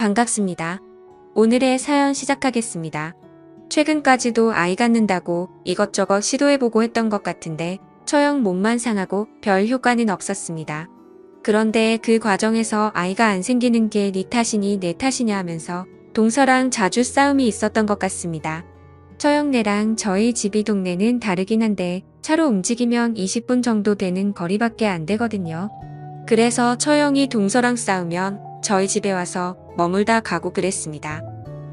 반갑습니다. 오늘의 사연 시작하겠습니다. 최근까지도 아이 갖는다고 이것저것 시도해보고 했던 것 같은데 처형 몸만 상하고 별 효과는 없었습니다. 그런데 그 과정에서 아이가 안 생기는 게 네 탓이니 내 탓이냐 하면서 동서랑 자주 싸움이 있었던 것 같습니다. 처형네랑 저희 집이 동네는 다르긴 한데 차로 움직이면 20분 정도 되는 거리밖에 안 되거든요. 그래서 처형이 동서랑 싸우면 저희 집에 와서 머물다 가고 그랬습니다.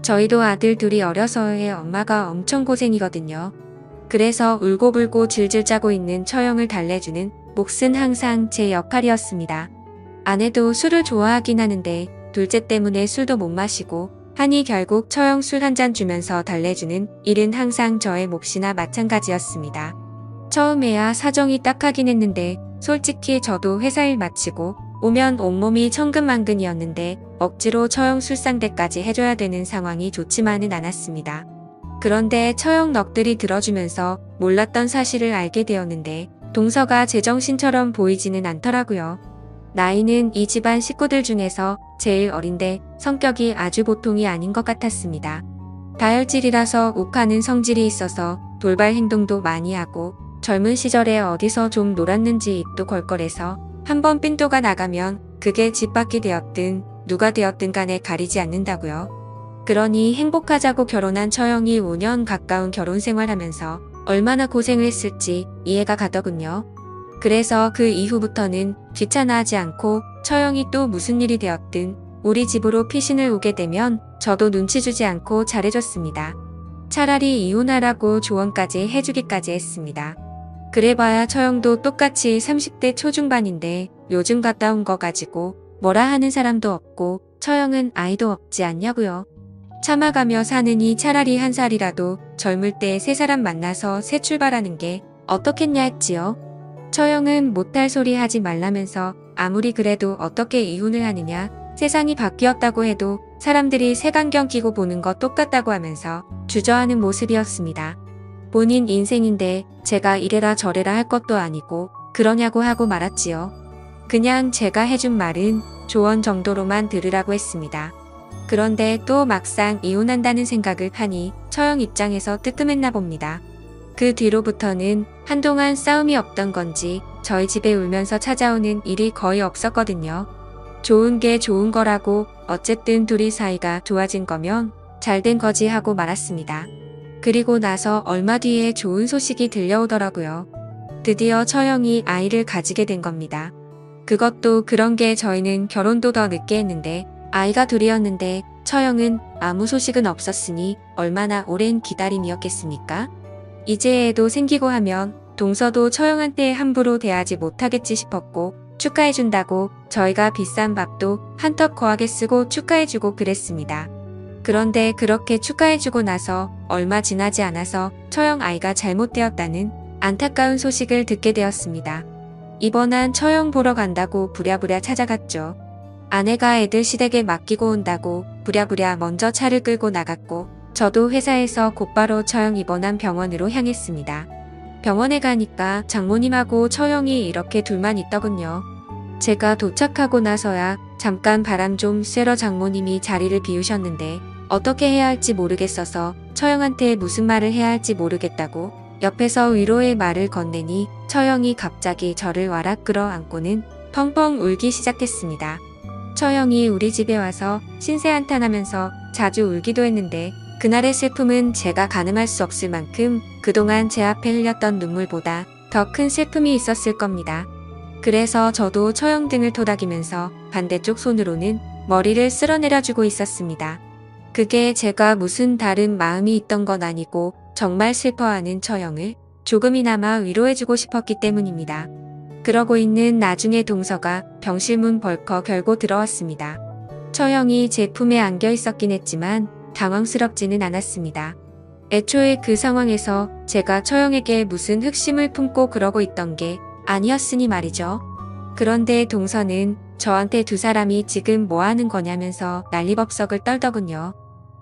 저희도 아들 둘이 어려서의 엄마가 엄청 고생이거든요. 그래서 울고불고 질질 짜고 있는 처형을 달래주는 몫은 항상 제 역할이었습니다. 아내도 술을 좋아하긴 하는데 둘째 때문에 술도 못 마시고 하니 결국 처형 술 한 잔 주면서 달래주는 일은 항상 저의 몫이나 마찬가지였습니다. 처음에야 사정이 딱하긴 했는데 솔직히 저도 회사 일 마치고 오면 온몸이 천근만근이었는데 억지로 처형 술상대까지 해줘야 되는 상황이 좋지만은 않았습니다. 그런데 처형 넋들이 들어주면서 몰랐던 사실을 알게 되었는데 동서가 제정신처럼 보이지는 않더라고요. 나이는 이 집안 식구들 중에서 제일 어린데 성격이 아주 보통이 아닌 것 같았습니다. 다혈질이라서 욱하는 성질이 있어서 돌발 행동도 많이 하고 젊은 시절에 어디서 좀 놀았는지 입도 걸걸해서 한번 삔또가 나가면 그게 집 밖이 되었든 누가 되었든 간에 가리지 않는다고요. 그러니 행복하자고 결혼한 처형이 5년 가까운 결혼 생활하면서 얼마나 고생을 했을지 이해가 가더군요. 그래서 그 이후부터는 귀찮아하지 않고 처형이 또 무슨 일이 되었든 우리 집으로 피신을 오게 되면 저도 눈치 주지 않고 잘해줬습니다. 차라리 이혼하라고 조언까지 해주기까지 했습니다. 그래봐야 처형도 똑같이 30대 초중반인데 요즘 갔다 온 거 가지고 뭐라 하는 사람도 없고 처형은 아이도 없지 않냐고요. 참아가며 사느니 차라리 한 살이라도 젊을 때 새 사람 만나서 새 출발하는 게 어떻겠냐 했지요. 처형은 못할 소리 하지 말라면서 아무리 그래도 어떻게 이혼을 하느냐, 세상이 바뀌었다고 해도 사람들이 색안경 끼고 보는 거 똑같다고 하면서 주저하는 모습이었습니다. 본인 인생인데 제가 이래라 저래라 할 것도 아니고 그러냐고 하고 말았지요. 그냥 제가 해준 말은 조언 정도로만 들으라고 했습니다. 그런데 또 막상 이혼한다는 생각을 하니 처형 입장에서 뜨끔했나 봅니다. 그 뒤로부터는 한동안 싸움이 없던 건지 저희 집에 울면서 찾아오는 일이 거의 없었거든요. 좋은 게 좋은 거라고 어쨌든 둘이 사이가 좋아진 거면 잘된 거지 하고 말았습니다. 그리고 나서 얼마 뒤에 좋은 소식이 들려오더라고요. 드디어 처형이 아이를 가지게 된 겁니다. 그것도 그런 게 저희는 결혼도 더 늦게 했는데 아이가 둘이었는데 처형은 아무 소식은 없었으니 얼마나 오랜 기다림이었겠습니까? 이제 애도 생기고 하면 동서도 처형한테 함부로 대하지 못하겠지 싶었고 축하해준다고 저희가 비싼 밥도 한턱 거하게 쓰고 축하해주고 그랬습니다. 그런데 그렇게 축하해주고 나서 얼마 지나지 않아서 처형 아이가 잘못되었다는 안타까운 소식을 듣게 되었습니다. 이번한 처형 보러 간다고 부랴부랴 찾아갔죠. 아내가 애들 시댁에 맡기고 온다고 부랴부랴 먼저 차를 끌고 나갔고 저도 회사에서 곧바로 처형 입원한 병원으로 향했습니다. 병원에 가니까 장모님하고 처형이 이렇게 둘만 있더군요. 제가 도착하고 나서야 잠깐 바람 좀 쐬러 장모님이 자리를 비우셨는데 어떻게 해야 할지 모르겠어서 처형한테 무슨 말을 해야 할지 모르겠다고 옆에서 위로의 말을 건네니 처형이 갑자기 저를 와락 끌어안고는 펑펑 울기 시작했습니다. 처형이 우리 집에 와서 신세한탄하면서 자주 울기도 했는데 그날의 슬픔은 제가 가늠할 수 없을 만큼 그동안 제 앞에 흘렸던 눈물보다 더 큰 슬픔이 있었을 겁니다. 그래서 저도 처형 등을 토닥이면서 반대쪽 손으로는 머리를 쓸어내려주고 있었습니다. 그게 제가 무슨 다른 마음이 있던 건 아니고 정말 슬퍼하는 처형을 조금이나마 위로해주고 싶었기 때문입니다. 그러고 있는 나중에 동서가 병실문 벌컥 열고 들어왔습니다. 처형이 제 품에 안겨 있었긴 했지만 당황스럽지는 않았습니다. 애초에 그 상황에서 제가 처형에게 무슨 흑심을 품고 그러고 있던 게 아니었으니 말이죠. 그런데 동서는 저한테 두 사람이 지금 뭐 하는 거냐면서 난리법석을 떨더군요.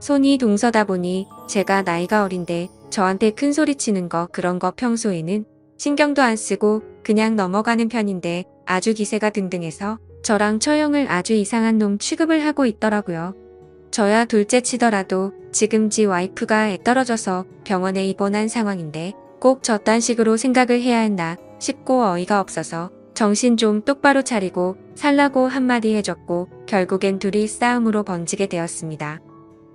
손이 동서다 보니 제가 나이가 어린데 저한테 큰 소리 치는 거 그런 거 평소에는 신경도 안 쓰고 그냥 넘어가는 편인데 아주 기세가 등등해서 저랑 처형을 아주 이상한 놈 취급을 하고 있더라고요. 저야 둘째 치더라도 지금 지 와이프가 애 떨어져서 병원에 입원한 상황인데 꼭 저딴 식으로 생각을 해야 했나 싶고 어이가 없어서 정신 좀 똑바로 차리고 살라고 한마디 해줬고 결국엔 둘이 싸움으로 번지게 되었습니다.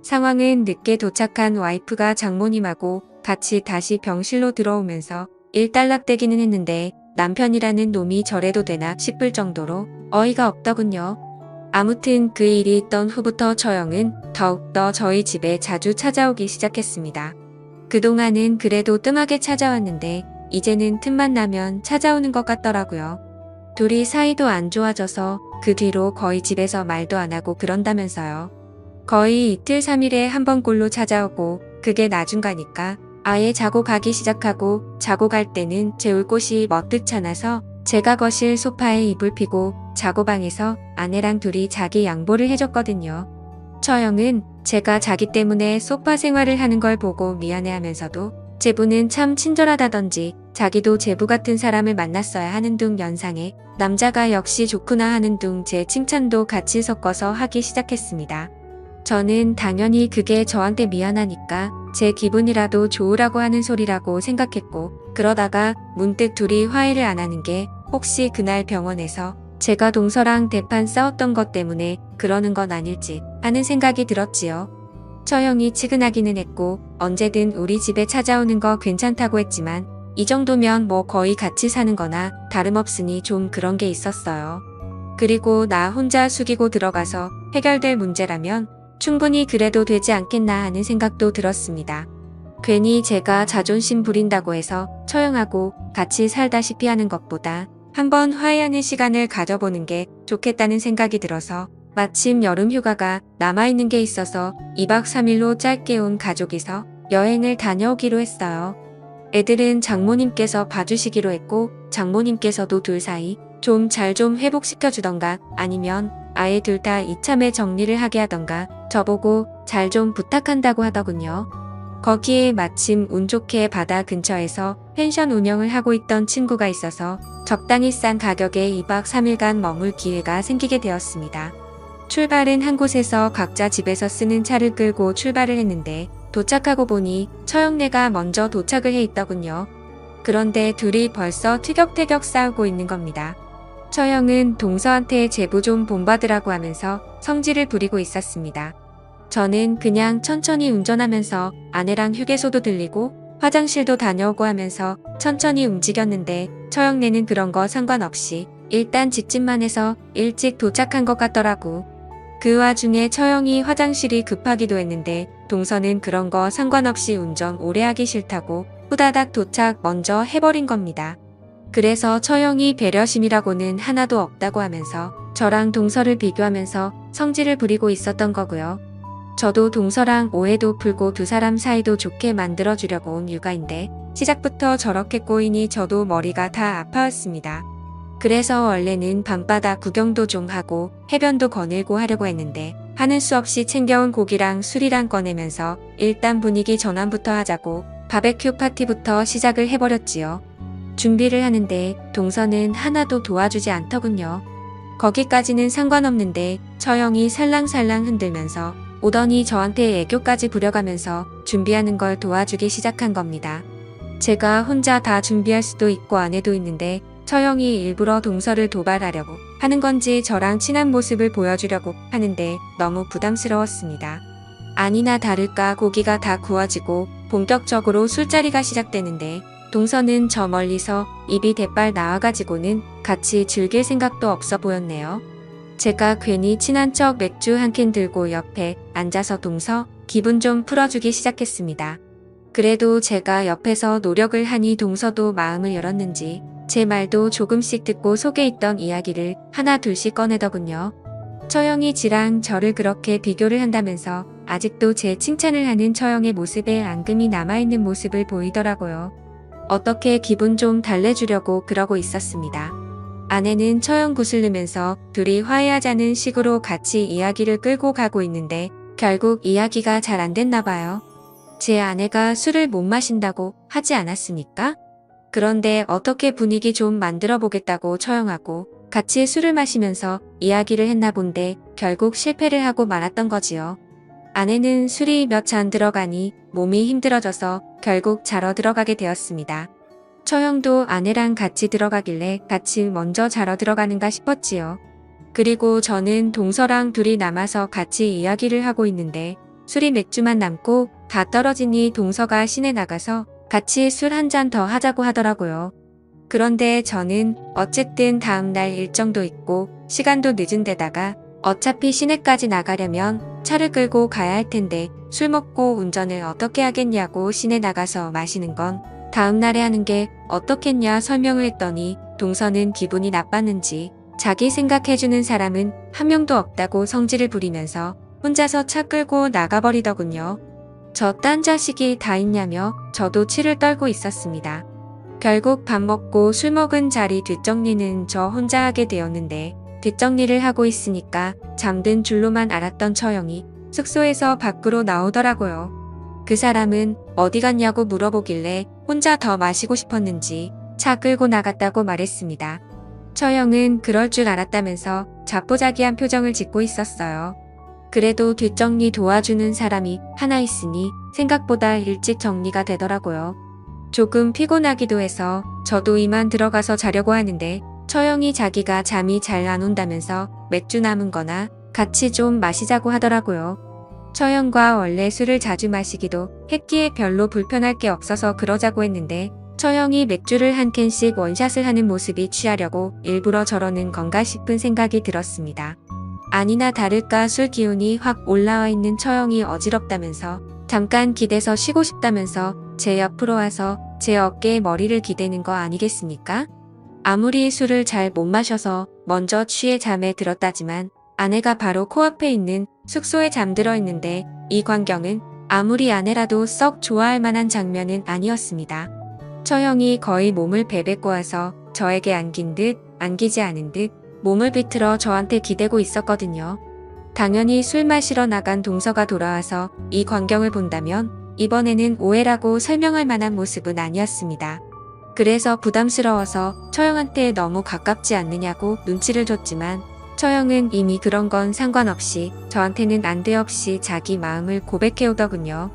상황은 늦게 도착한 와이프가 장모님하고 같이 다시 병실로 들어오면서 일단락되기는 했는데 남편이라는 놈이 저래도 되나 싶을 정도로 어이가 없더군요. 아무튼 그 일이 있던 후부터 처형은 더욱더 저희 집에 자주 찾아오기 시작했습니다. 그동안은 그래도 뜸하게 찾아왔는데 이제는 틈만 나면 찾아오는 것 같더라고요. 둘이 사이도 안 좋아져서 그 뒤로 거의 집에서 말도 안 하고 그런다면서요. 거의 이틀 3일에 한 번꼴로 찾아오고 그게 나중 가니까 아예 자고 가기 시작하고 자고 갈 때는 재울 곳이 멋뜩찮아서 제가 거실 소파에 이불 피고 자고 방에서 아내랑 둘이 자기 양보를 해줬거든요. 처형은 제가 자기 때문에 소파 생활을 하는 걸 보고 미안해하면서도 제부는 참 친절하다던지 자기도 제부 같은 사람을 만났어야 하는 둥 연상에 남자가 역시 좋구나 하는 둥 제 칭찬도 같이 섞어서 하기 시작했습니다. 저는 당연히 그게 저한테 미안하니까 제 기분이라도 좋으라고 하는 소리라고 생각했고 그러다가 문득 둘이 화해를 안 하는 게 혹시 그날 병원에서 제가 동서랑 대판 싸웠던 것 때문에 그러는 건 아닐지 하는 생각이 들었지요. 처형이 측은하기는 했고 언제든 우리 집에 찾아오는 거 괜찮다고 했지만 이 정도면 뭐 거의 같이 사는 거나 다름없으니 좀 그런 게 있었어요. 그리고 나 혼자 숙이고 들어가서 해결될 문제라면 충분히 그래도 되지 않겠나 하는 생각도 들었습니다. 괜히 제가 자존심 부린다고 해서 처형하고 같이 살다시피 하는 것보다 한번 화해하는 시간을 가져보는 게 좋겠다는 생각이 들어서 마침 여름 휴가가 남아있는 게 있어서 2박 3일로 짧게 온 가족이서 여행을 다녀오기로 했어요. 애들은 장모님께서 봐주시기로 했고 장모님께서도 둘 사이 좀 잘 좀 회복시켜주던가 아니면 아예 둘 다 이참에 정리를 하게 하던가 저보고 잘 좀 부탁한다고 하더군요. 거기에 마침 운 좋게 바다 근처에서 펜션 운영을 하고 있던 친구가 있어서 적당히 싼 가격에 2박 3일간 머물 기회가 생기게 되었습니다. 출발은 한 곳에서 각자 집에서 쓰는 차를 끌고 출발을 했는데 도착하고 보니 처형네가 먼저 도착을 해 있더군요. 그런데 둘이 벌써 티격태격 싸우고 있는 겁니다. 처형은 동서한테 제부 좀 본받으라고 하면서 성질을 부리고 있었습니다. 저는 그냥 천천히 운전하면서 아내랑 휴게소도 들리고 화장실도 다녀오고 하면서 천천히 움직였는데 처형네는 그런 거 상관없이 일단 직진만 해서 일찍 도착한 것 같더라고. 그 와중에 처형이 화장실이 급하기도 했는데 동서는 그런 거 상관없이 운전 오래 하기 싫다고 후다닥 도착 먼저 해버린 겁니다. 그래서 처형이 배려심이라고는 하나도 없다고 하면서 저랑 동서를 비교하면서 성질을 부리고 있었던 거고요. 저도 동서랑 오해도 풀고 두 사람 사이도 좋게 만들어주려고 온 육아인데 시작부터 저렇게 꼬이니 저도 머리가 다 아파왔습니다. 그래서 원래는 밤바다 구경도 좀 하고 해변도 거닐고 하려고 했는데 하는 수 없이 챙겨온 고기랑 술이랑 꺼내면서 일단 분위기 전환부터 하자고 바베큐 파티부터 시작을 해버렸지요. 준비를 하는데 동서는 하나도 도와주지 않더군요. 거기까지는 상관없는데 처형이 살랑살랑 흔들면서 오더니 저한테 애교까지 부려가면서 준비하는 걸 도와주기 시작한 겁니다. 제가 혼자 다 준비할 수도 있고 아내도 있는데 처형이 일부러 동서를 도발하려고 하는 건지 저랑 친한 모습을 보여주려고 하는데 너무 부담스러웠습니다. 아니나 다를까 고기가 다 구워지고 본격적으로 술자리가 시작되는데 동서는 저 멀리서 입이 대빨 나와가지고는 같이 즐길 생각도 없어 보였네요. 제가 괜히 친한 척 맥주 한 캔 들고 옆에 앉아서 동서 기분 좀 풀어주기 시작했습니다. 그래도 제가 옆에서 노력을 하니 동서도 마음을 열었는지 제 말도 조금씩 듣고 속에 있던 이야기를 하나 둘씩 꺼내더군요. 처형이 지랑 저를 그렇게 비교를 한다면서 아직도 제 칭찬을 하는 처형의 모습에 앙금이 남아있는 모습을 보이더라고요. 어떻게 기분 좀 달래주려고 그러고 있었습니다. 아내는 처형 구슬르면서 둘이 화해하자는 식으로 같이 이야기를 끌고 가고 있는데 결국 이야기가 잘 안 됐나 봐요. 제 아내가 술을 못 마신다고 하지 않았습니까? 그런데 어떻게 분위기 좀 만들어 보겠다고 처형하고 같이 술을 마시면서 이야기를 했나 본데 결국 실패를 하고 말았던 거지요. 아내는 술이 몇 잔 들어가니 몸이 힘들어져서 결국 자러 들어가게 되었습니다. 처형도 아내랑 같이 들어가길래 같이 먼저 자러 들어가는가 싶었지요. 그리고 저는 동서랑 둘이 남아서 같이 이야기를 하고 있는데 술이 맥주만 남고 다 떨어지니 동서가 시내 나가서 같이 술 한 잔 더 하자고 하더라고요. 그런데 저는 어쨌든 다음날 일정도 있고 시간도 늦은 데다가 어차피 시내까지 나가려면 차를 끌고 가야 할 텐데 술 먹고 운전을 어떻게 하겠냐고 시내 나가서 마시는 건 다음날에 하는 게 어떻겠냐 설명을 했더니 동서는 기분이 나빴는지 자기 생각해주는 사람은 한 명도 없다고 성질을 부리면서 혼자서 차 끌고 나가버리더군요. 저 딴 자식이 다 있냐며 저도 치를 떨고 있었습니다. 결국 밥 먹고 술 먹은 자리 뒷정리는 저 혼자 하게 되었는데 뒷정리를 하고 있으니까 잠든 줄로만 알았던 처형이 숙소에서 밖으로 나오더라고요. 그 사람은 어디 갔냐고 물어보길래 혼자 더 마시고 싶었는지 차 끌고 나갔다고 말했습니다. 처형은 그럴 줄 알았다면서 자포자기한 표정을 짓고 있었어요. 그래도 뒷정리 도와주는 사람이 하나 있으니 생각보다 일찍 정리가 되더라고요. 조금 피곤하기도 해서 저도 이만 들어가서 자려고 하는데 처형이 자기가 잠이 잘 안 온다면서 맥주 남은 거나 같이 좀 마시자고 하더라고요. 처형과 원래 술을 자주 마시기도 했기에 별로 불편할 게 없어서 그러자고 했는데 처형이 맥주를 한 캔씩 원샷을 하는 모습이 취하려고 일부러 저러는 건가 싶은 생각이 들었습니다. 아니나 다를까 술 기운이 확 올라와 있는 처형이 어지럽다면서 잠깐 기대서 쉬고 싶다면서 제 옆으로 와서 제 어깨에 머리를 기대는 거 아니겠습니까? 아무리 술을 잘 못 마셔서 먼저 취해 잠에 들었다지만 아내가 바로 코앞에 있는 숙소에 잠들어 있는데 이 광경은 아무리 아내라도 썩 좋아할 만한 장면은 아니었습니다. 처형이 거의 몸을 베베 꼬아서 저에게 안긴 듯 안기지 않은 듯 몸을 비틀어 저한테 기대고 있었거든요. 당연히 술 마시러 나간 동서가 돌아와서 이 광경을 본다면 이번에는 오해라고 설명할 만한 모습은 아니었습니다. 그래서 부담스러워서 처형한테 너무 가깝지 않느냐고 눈치를 줬지만 처형은 이미 그런 건 상관없이 저한테는 난데없이 자기 마음을 고백해 오더군요.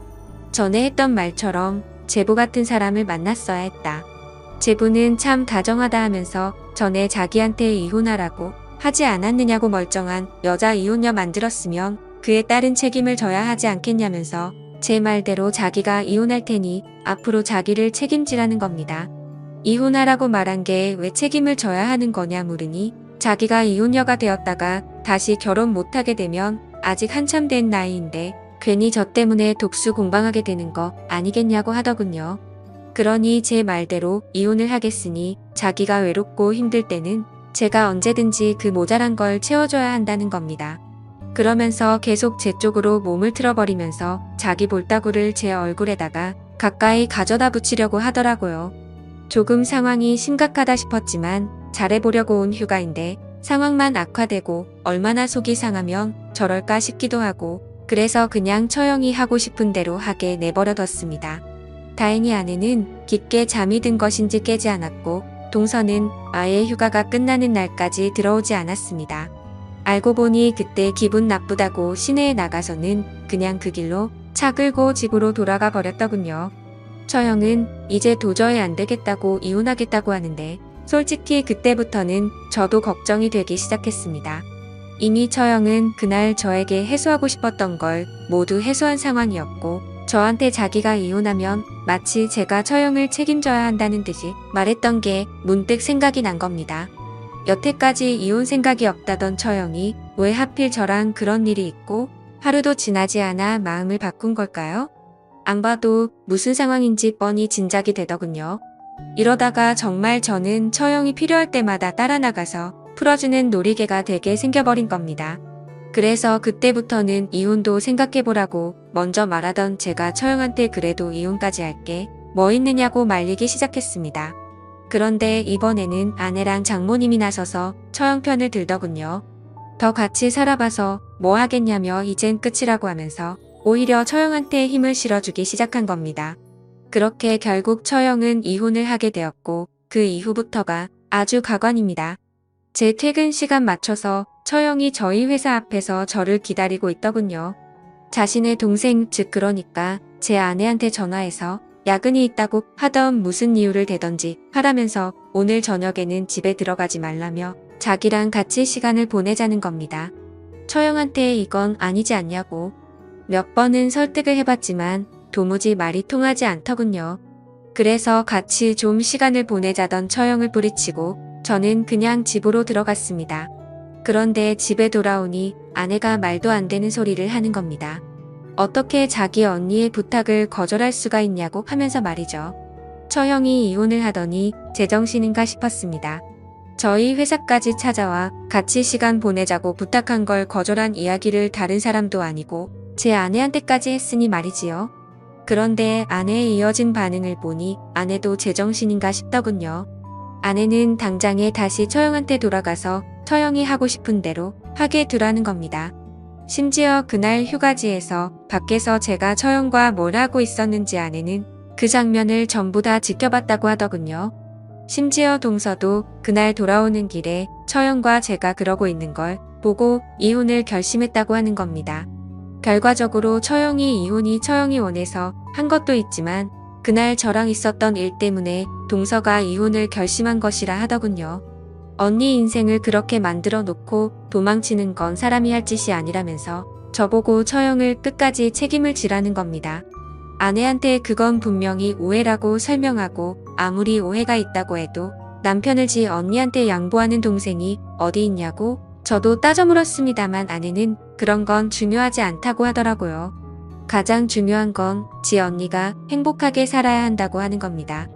전에 했던 말처럼 제부 같은 사람을 만났어야 했다. 제부는 참 다정하다 하면서 전에 자기한테 이혼하라고 하지 않았느냐고 멀쩡한 여자 이혼녀 만들었으면 그에 따른 책임을 져야 하지 않겠냐면서 제 말대로 자기가 이혼할 테니 앞으로 자기를 책임지라는 겁니다. 이혼하라고 말한 게 왜 책임을 져야 하는 거냐 물으니 자기가 이혼녀가 되었다가 다시 결혼 못하게 되면 아직 한참 된 나이인데 괜히 저 때문에 독수 공방하게 되는 거 아니겠냐고 하더군요. 그러니 제 말대로 이혼을 하겠으니 자기가 외롭고 힘들 때는 제가 언제든지 그 모자란 걸 채워줘야 한다는 겁니다. 그러면서 계속 제 쪽으로 몸을 틀어버리면서 자기 볼따구를 제 얼굴에다가 가까이 가져다 붙이려고 하더라고요. 조금 상황이 심각하다 싶었지만 잘해보려고 온 휴가인데 상황만 악화되고 얼마나 속이 상하면 저럴까 싶기도 하고 그래서 그냥 처형이 하고 싶은 대로 하게 내버려뒀습니다. 다행히 아내는 깊게 잠이 든 것인지 깨지 않았고 동서는 아예 휴가가 끝나는 날까지 들어오지 않았습니다. 알고 보니 그때 기분 나쁘다고 시내에 나가서는 그냥 그 길로 차 끌고 집으로 돌아가 버렸더군요. 처형은 이제 도저히 안 되겠다고 이혼하겠다고 하는데 솔직히 그때부터는 저도 걱정이 되기 시작했습니다. 이미 처형은 그날 저에게 해소하고 싶었던 걸 모두 해소한 상황이었고 저한테 자기가 이혼하면 마치 제가 처형을 책임져야 한다는 듯이 말했던 게 문득 생각이 난 겁니다. 여태까지 이혼 생각이 없다던 처형이 왜 하필 저랑 그런 일이 있고 하루도 지나지 않아 마음을 바꾼 걸까요? 안 봐도 무슨 상황인지 뻔히 짐작이 되더군요. 이러다가 정말 저는 처형이 필요할 때마다 따라 나가서 풀어주는 놀이개가 되게 생겨버린 겁니다. 그래서 그때부터는 이혼도 생각해보라고 먼저 말하던 제가 처형한테 그래도 이혼까지 할게 뭐 있느냐고 말리기 시작했습니다. 그런데 이번에는 아내랑 장모님이 나서서 처형 편을 들더군요. 더 같이 살아봐서 뭐 하겠냐며 이젠 끝이라고 하면서 오히려 처형한테 힘을 실어주기 시작한 겁니다. 그렇게 결국 처형은 이혼을 하게 되었고 그 이후부터가 아주 가관입니다. 제 퇴근 시간 맞춰서 처형이 저희 회사 앞에서 저를 기다리고 있더군요. 자신의 동생, 즉 그러니까 제 아내한테 전화해서 야근이 있다고 하던 무슨 이유를 대던지 하라면서 오늘 저녁에는 집에 들어가지 말라며 자기랑 같이 시간을 보내자는 겁니다. 처형한테 이건 아니지 않냐고 몇 번은 설득을 해봤지만 도무지 말이 통하지 않더군요. 그래서 같이 좀 시간을 보내자던 처형을 뿌리치고 저는 그냥 집으로 들어갔습니다. 그런데 집에 돌아오니 아내가 말도 안 되는 소리를 하는 겁니다. 어떻게 자기 언니의 부탁을 거절할 수가 있냐고 하면서 말이죠. 처형이 이혼을 하더니 제정신인가 싶었습니다. 저희 회사까지 찾아와 같이 시간 보내자고 부탁한 걸 거절한 이야기를 다른 사람도 아니고 제 아내한테까지 했으니 말이지요. 그런데 아내의 이어진 반응을 보니 아내도 제정신인가 싶더군요. 아내는 당장에 다시 처형한테 돌아가서 처형이 하고 싶은 대로 하게 두라는 겁니다. 심지어 그날 휴가지에서 밖에서 제가 처형과 뭘 하고 있었는지 아내는 그 장면을 전부 다 지켜봤다고 하더군요. 심지어 동서도 그날 돌아오는 길에 처형과 제가 그러고 있는 걸 보고 이혼을 결심했다고 하는 겁니다. 결과적으로 처형이 원해서 한 것도 있지만 그날 저랑 있었던 일 때문에 동서가 이혼을 결심한 것이라 하더군요. 언니 인생을 그렇게 만들어 놓고 도망치는 건 사람이 할 짓이 아니라면서 저보고 처형을 끝까지 책임을 지라는 겁니다. 아내한테 그건 분명히 오해라고 설명하고 아무리 오해가 있다고 해도 남편을 지 언니한테 양보하는 동생이 어디 있냐고 저도 따져 물었습니다만 아내는 그런 건 중요하지 않다고 하더라고요. 가장 중요한 건 지 언니가 행복하게 살아야 한다고 하는 겁니다.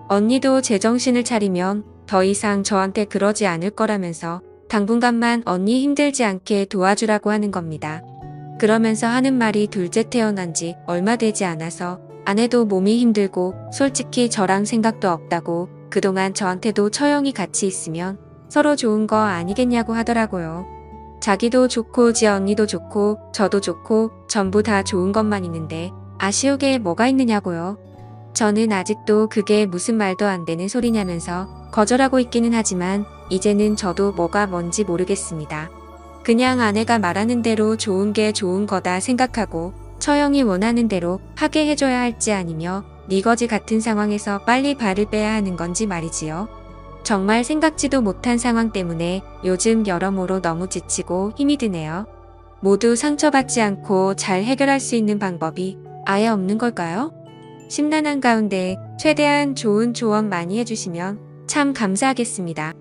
언니도 제정신을 차리면 더 이상 저한테 그러지 않을 거라면서 당분간만 언니 힘들지 않게 도와주라고 하는 겁니다. 그러면서 하는 말이 둘째 태어난 지 얼마 되지 않아서 아내도 몸이 힘들고 솔직히 저랑 생각도 없다고 그동안 저한테도 처형이 같이 있으면 서로 좋은 거 아니겠냐고 하더라고요. 자기도 좋고 지 언니도 좋고 저도 좋고 전부 다 좋은 것만 있는데 아쉬우게 뭐가 있느냐고요. 저는 아직도 그게 무슨 말도 안 되는 소리냐면서 거절하고 있기는 하지만 이제는 저도 뭐가 뭔지 모르겠습니다. 그냥 아내가 말하는 대로 좋은 게 좋은 거다 생각하고 처형이 원하는 대로 하게 해줘야 할지 아니며 니거지 같은 상황에서 빨리 발을 빼야 하는 건지 말이지요. 정말 생각지도 못한 상황 때문에 요즘 여러모로 너무 지치고 힘이 드네요. 모두 상처받지 않고 잘 해결할 수 있는 방법이 아예 없는 걸까요? 심란한 가운데 최대한 좋은 조언 많이 해주시면 참 감사하겠습니다.